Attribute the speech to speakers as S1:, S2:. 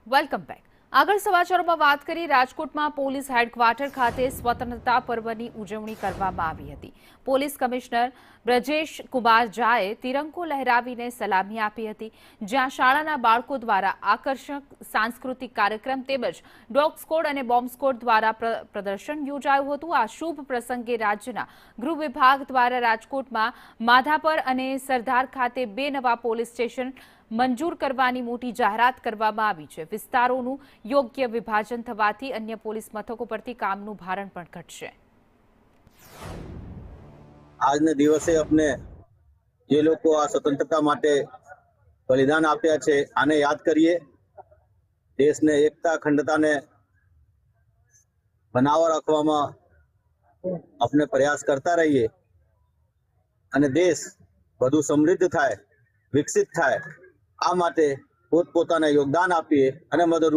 S1: Welcome back. આગળ સમાચારોમાં વાત કરી રાજકોટમાં પોલીસ હેડક્વાર્ટર ખાતે સ્વતંત્રતા પર્વની ઉજવણી કરવામાં આવી હતી। પોલીસ કમિશનર બ્રજેશ કુમાર ઝાએ તિરંગો લહેરાવીને સલામી આપી હતી, જ્યાં શાળાના બાળકો દ્વારા આકર્ષક સાંસ્કૃતિક કાર્યક્રમ તેમજ ડોગ સ્કોડ અને બોમ્બ સ્કોડ દ્વારા પ્રદર્શન યોજાયું હતું। આ શુભ પ્રસંગે રાજ્યના ગૃહ વિભાગ દ્વારા રાજકોટમાં માધાપર અને સરદાર ખાતે 2 નવા પોલીસ સ્ટેશન મંજૂર કરવાની મોટી જાહેરાત કરવામાં આવી છે। વિસ્તારોનું યોગ્ય વિભાજન થવાથી અન્ય પોલીસ મથકો પરથી કામનું ભારણ પણ ઘટશે।
S2: આજને દિવસે આપણે જે લોકો આ સ્વતંત્રતા માટે બલિદાન આપ્યા છે આને યાદ કરીએ, દેશને એકતા અખંડતાને બનાવવા રાખવામાં આપણે પ્રયાસ કરતા રહીએ અને દેશ વધુ સમૃદ્ધ થાય, વિકસિત થાય, આ માટે પોતપોતાને યોગદાન આપીએ અને મદદ